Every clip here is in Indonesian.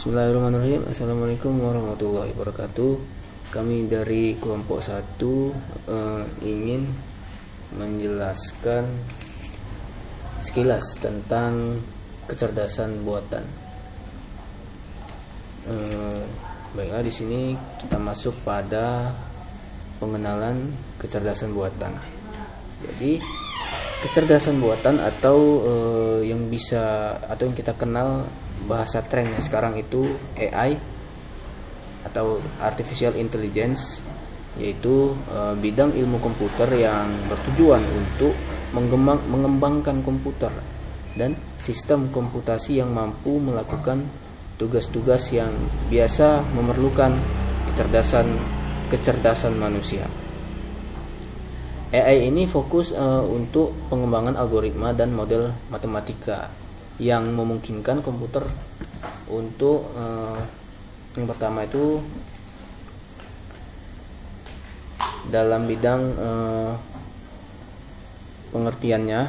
Bismillahirrahmanirrahim. Assalamualaikum warahmatullahi wabarakatuh. Kami dari kelompok 1 ingin menjelaskan sekilas tentang kecerdasan buatan. Baiklah, di sini kita masuk pada pengenalan kecerdasan buatan. Jadi kecerdasan buatan atau yang kita kenal bahasa trennya sekarang itu AI atau Artificial Intelligence, yaitu bidang ilmu komputer yang bertujuan untuk mengembangkan komputer dan sistem komputasi yang mampu melakukan tugas-tugas yang biasa memerlukan kecerdasan manusia. AI ini fokus untuk pengembangan algoritma dan model matematika yang memungkinkan komputer untuk yang pertama itu dalam bidang pengertiannya.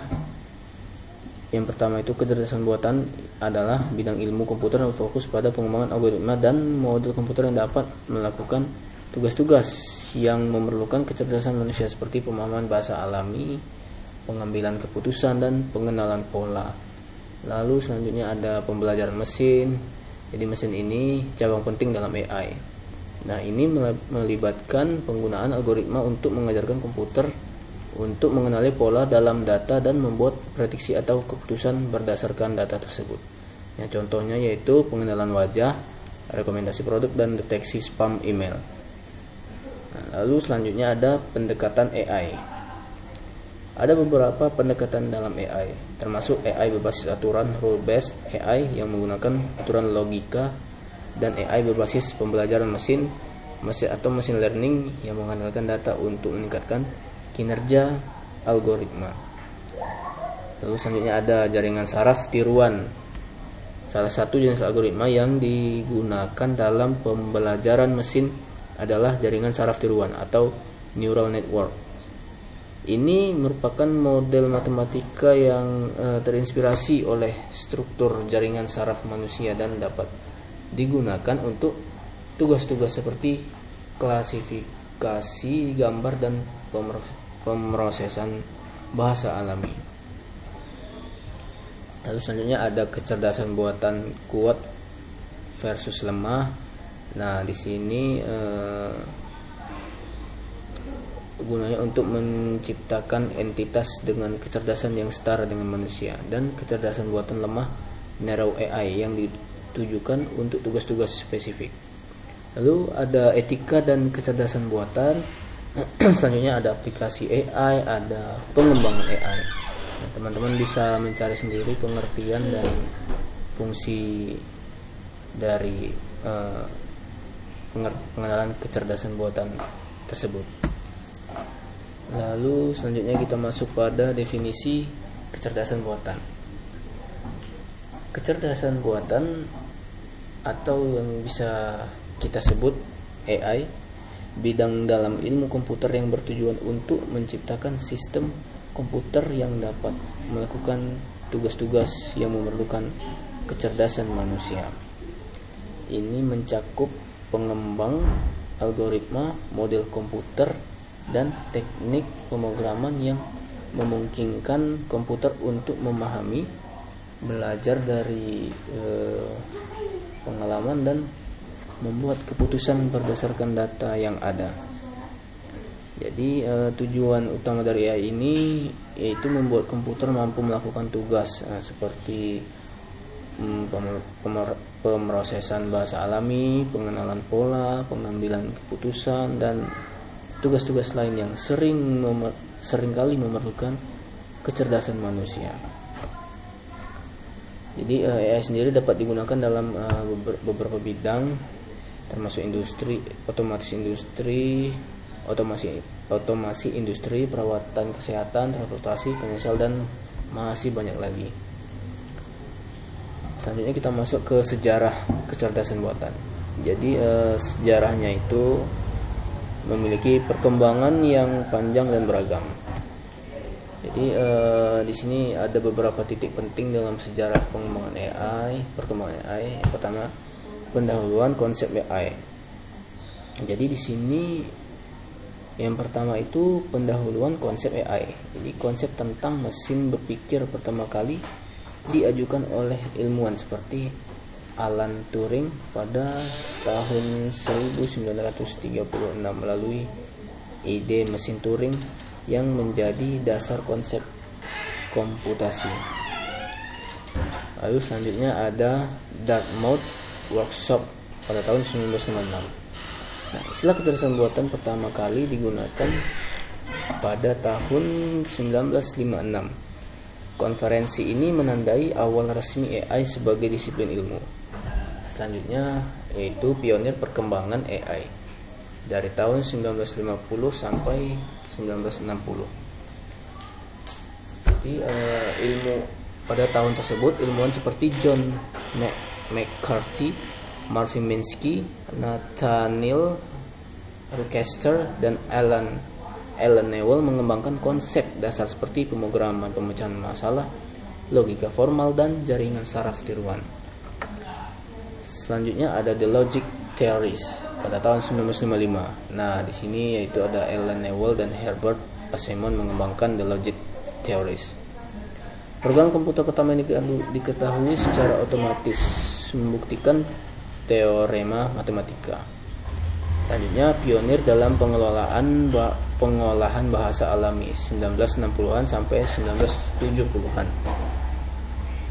Yang pertama itu kecerdasan buatan adalah bidang ilmu komputer yang fokus pada pengembangan algoritma dan model komputer yang dapat melakukan tugas-tugas yang memerlukan kecerdasan manusia seperti pemahaman bahasa alami, pengambilan keputusan, dan pengenalan pola. Lalu selanjutnya ada pembelajaran mesin. Jadi mesin ini cabang penting dalam AI. Nah, ini melibatkan penggunaan algoritma untuk mengajarkan komputer untuk mengenali pola dalam data dan membuat prediksi atau keputusan berdasarkan data tersebut. Yang contohnya yaitu pengenalan wajah, rekomendasi produk, dan deteksi spam email. Nah, lalu selanjutnya ada pendekatan AI. Ada beberapa pendekatan dalam AI, termasuk AI berbasis aturan rule-based AI yang menggunakan aturan logika, dan AI berbasis pembelajaran mesin atau machine learning yang mengandalkan data untuk meningkatkan kinerja algoritma. Lalu selanjutnya ada jaringan saraf tiruan. Salah satu jenis algoritma yang digunakan dalam pembelajaran mesin adalah jaringan saraf tiruan atau neural network. Ini merupakan model matematika yang terinspirasi oleh struktur jaringan saraf manusia dan dapat digunakan untuk tugas-tugas seperti klasifikasi gambar dan pemrosesan bahasa alami. Lalu selanjutnya ada kecerdasan buatan kuat versus lemah. Nah, di sini gunanya untuk menciptakan entitas dengan kecerdasan yang setara dengan manusia, dan kecerdasan buatan lemah narrow AI yang ditujukan untuk tugas-tugas spesifik. Lalu ada etika dan kecerdasan buatan. Selanjutnya ada aplikasi AI, ada pengembangan AI. Nah, teman-teman bisa mencari sendiri pengertian dan fungsi dari pengenalan kecerdasan buatan tersebut. Lalu selanjutnya kita masuk pada definisi kecerdasan buatan. Kecerdasan buatan atau yang bisa kita sebut AI, bidang dalam ilmu komputer yang bertujuan untuk menciptakan sistem komputer yang dapat melakukan tugas-tugas yang memerlukan kecerdasan manusia. Ini mencakup pengembang algoritma, model komputer, dan teknik pemrograman yang memungkinkan komputer untuk memahami, belajar dari pengalaman, dan membuat keputusan berdasarkan data yang ada. Jadi tujuan utama dari AI ini yaitu membuat komputer mampu melakukan tugas seperti pemrosesan bahasa alami, pengenalan pola, pengambilan keputusan, dan tugas-tugas lain yang seringkali memerlukan kecerdasan manusia. Jadi AI sendiri dapat digunakan dalam beberapa bidang, termasuk otomasi industri, perawatan kesehatan, transportasi, finansial, dan masih banyak lagi. Selanjutnya kita masuk ke sejarah kecerdasan buatan. Jadi sejarahnya itu memiliki perkembangan yang panjang dan beragam. Jadi di sini ada beberapa titik penting dalam sejarah perkembangan AI. Yang pertama, pendahuluan konsep AI. Jadi di sini yang pertama itu pendahuluan konsep AI. Jadi konsep tentang mesin berpikir pertama kali diajukan oleh ilmuwan seperti Alan Turing pada tahun 1936 melalui ide mesin Turing yang menjadi dasar konsep komputasi. Lalu selanjutnya ada Dartmouth Workshop pada tahun 1956. Nah, istilah kecerdasan buatan pertama kali digunakan pada tahun 1956. Konferensi ini menandai awal resmi AI sebagai disiplin ilmu. Selanjutnya yaitu pionir perkembangan AI dari tahun 1950 sampai 1960. Jadi ilmu pada tahun tersebut ilmuwan seperti John McCarthy, Marvin Minsky, Nathaniel Rochester, dan Alan Newell mengembangkan konsep dasar seperti pemrograman pemecahan masalah, logika formal, dan jaringan saraf tiruan. Selanjutnya ada The Logic Theories pada tahun 1955. Nah, di sini yaitu ada Alan Newell dan Herbert Asimon mengembangkan The Logic Theories. Program komputer pertama ini diketahui secara otomatis membuktikan teorema matematika. Selanjutnya pionir dalam pengolahan bahasa alami 1960-an sampai 1970-an.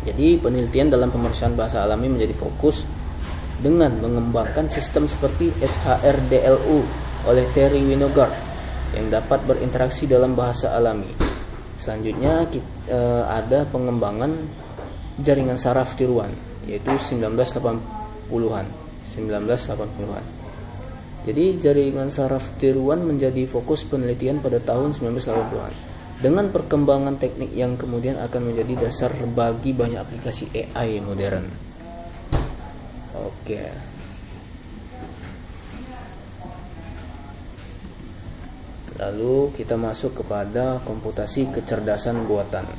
Jadi penelitian dalam pemeriksaan bahasa alami menjadi fokus dengan mengembangkan sistem seperti SHRDLU oleh Terry Winograd yang dapat berinteraksi dalam bahasa alami. Selanjutnya ada pengembangan jaringan saraf tiruan yaitu 1980-an. Jadi jaringan saraf tiruan menjadi fokus penelitian pada tahun 1980-an dengan perkembangan teknik yang kemudian akan menjadi dasar bagi banyak aplikasi AI modern. Oke. Lalu kita masuk kepada komputasi kecerdasan buatan.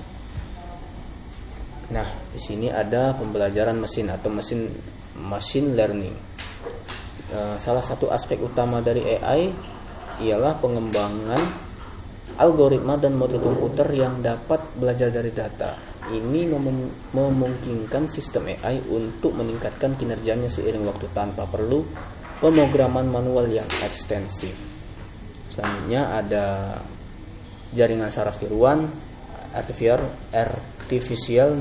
Nah, di sini ada pembelajaran mesin atau machine learning. Salah satu aspek utama dari AI ialah pengembangan algoritma dan model komputer yang dapat belajar dari data. Ini memungkinkan sistem AI untuk meningkatkan kinerjanya seiring waktu tanpa perlu pemrograman manual yang ekstensif. Selanjutnya ada jaringan saraf tiruan, artificial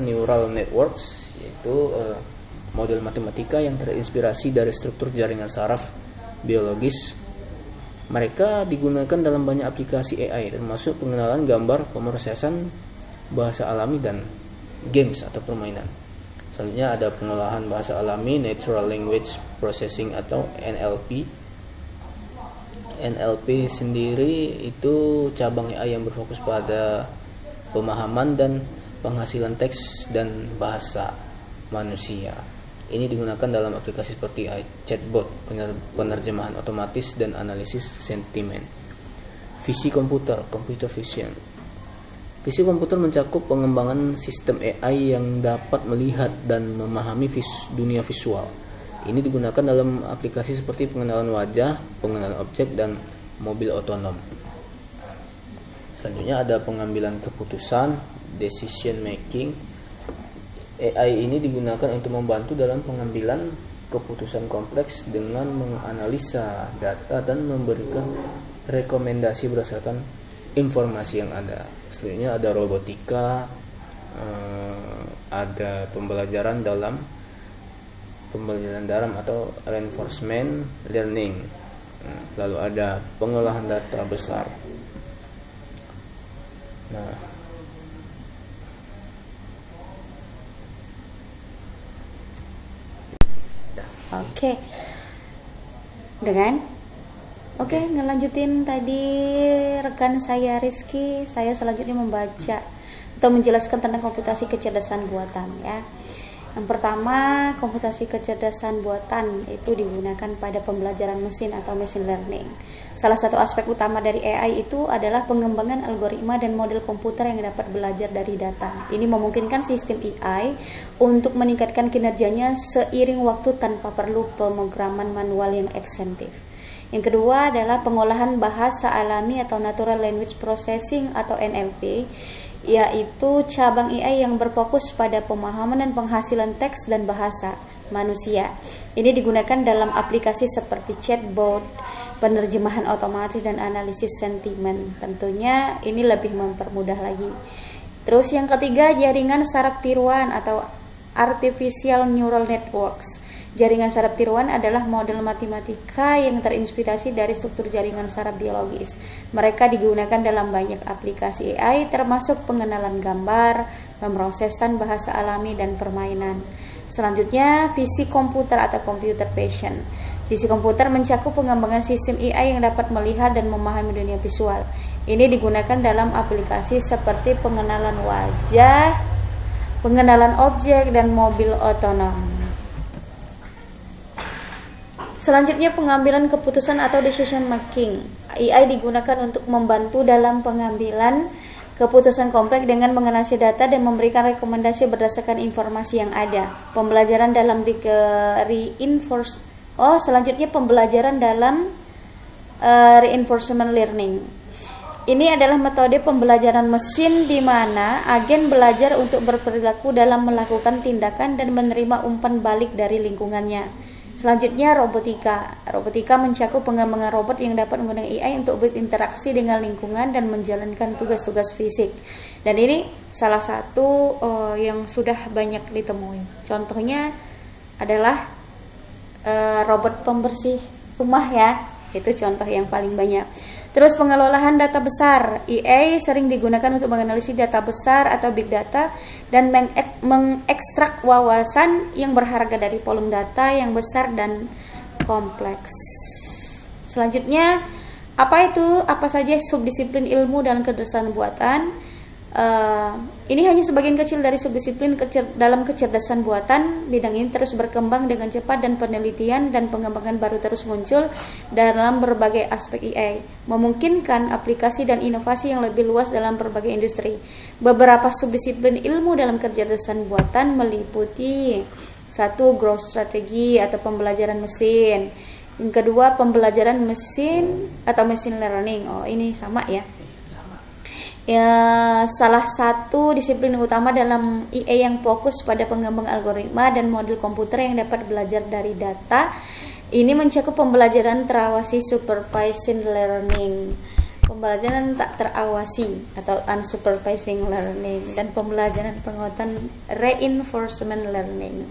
neural networks, yaitu model matematika yang terinspirasi dari struktur jaringan saraf biologis. Mereka digunakan dalam banyak aplikasi AI termasuk pengenalan gambar, pemrosesan bahasa alami, dan games atau permainan. Selanjutnya ada pengolahan bahasa alami, Natural Language Processing atau NLP. NLP sendiri itu cabang AI yang berfokus pada pemahaman dan penghasilan teks dan bahasa manusia. Ini digunakan dalam aplikasi seperti chatbot, penerjemahan otomatis, dan analisis sentimen. Visi komputer, computer vision. Visi komputer mencakup pengembangan sistem AI yang dapat melihat dan memahami dunia visual. Ini digunakan dalam aplikasi seperti pengenalan wajah, pengenalan objek, dan mobil otonom. Selanjutnya ada pengambilan keputusan, decision making. AI ini digunakan untuk membantu dalam pengambilan keputusan kompleks dengan menganalisa data dan memberikan rekomendasi berdasarkan informasi yang ada. Selanjutnya ada robotika, ada pembelajaran dalam atau reinforcement learning. Lalu ada pengolahan data besar. Nah, Oke. Ngelanjutin tadi rekan saya Rizky, saya selanjutnya membaca atau menjelaskan tentang komputasi kecerdasan buatan ya. Yang pertama, komputasi kecerdasan buatan itu digunakan pada pembelajaran mesin atau machine learning. Salah satu aspek utama dari AI itu adalah pengembangan algoritma dan model komputer yang dapat belajar dari data. Ini memungkinkan sistem AI untuk meningkatkan kinerjanya seiring waktu tanpa perlu pemrograman manual yang ekstensif. Yang kedua adalah pengolahan bahasa alami atau Natural Language Processing atau NLP, yaitu cabang AI yang berfokus pada pemahaman dan penghasilan teks dan bahasa manusia. Ini digunakan dalam aplikasi seperti chatbot, penerjemahan otomatis, dan analisis sentimen. Tentunya ini lebih mempermudah lagi. Terus yang ketiga, jaringan saraf tiruan atau Artificial Neural Networks. Jaringan saraf tiruan adalah model matematika yang terinspirasi dari struktur jaringan saraf biologis. Mereka digunakan dalam banyak aplikasi AI termasuk pengenalan gambar, pemrosesan bahasa alami, dan permainan. Selanjutnya, visi komputer atau computer vision. Visi komputer mencakup pengembangan sistem AI yang dapat melihat dan memahami dunia visual. Ini digunakan dalam aplikasi seperti pengenalan wajah, pengenalan objek, dan mobil otonom. Selanjutnya, pengambilan keputusan atau decision making. AI digunakan untuk membantu dalam pengambilan keputusan kompleks dengan menganalisis data dan memberikan rekomendasi berdasarkan informasi yang ada. Pembelajaran dalam reinforcement learning. Ini adalah metode pembelajaran mesin di mana agen belajar untuk berperilaku dalam melakukan tindakan dan menerima umpan balik dari lingkungannya. Selanjutnya, robotika. Robotika mencakup pengembangan robot yang dapat menggunakan AI untuk berinteraksi dengan lingkungan dan menjalankan tugas-tugas fisik. Dan ini salah satu yang sudah banyak ditemui. Contohnya adalah robot pembersih rumah ya. Itu contoh yang paling banyak. Terus pengelolaan data besar. AI sering digunakan untuk menganalisis data besar atau big data dan mengekstrak wawasan yang berharga dari volume data yang besar dan kompleks. Selanjutnya, apa saja subdisiplin ilmu dalam kecerdasan buatan? Ini hanya sebagian kecil dari subdisiplin dalam kecerdasan buatan. Bidang ini terus berkembang dengan cepat dan penelitian dan pengembangan baru terus muncul dalam berbagai aspek AI, memungkinkan aplikasi dan inovasi yang lebih luas dalam berbagai industri. Beberapa subdisiplin ilmu dalam kecerdasan buatan meliputi 1. Growth strategy atau pembelajaran mesin. Yang kedua, pembelajaran mesin atau machine learning. Ini sama ya. Ya, salah satu disiplin utama dalam AI yang fokus pada pengembang algoritma dan model komputer yang dapat belajar dari data. Ini mencakup pembelajaran terawasi supervised learning, pembelajaran tak terawasi atau unsupervised learning, dan pembelajaran penguatan reinforcement learning.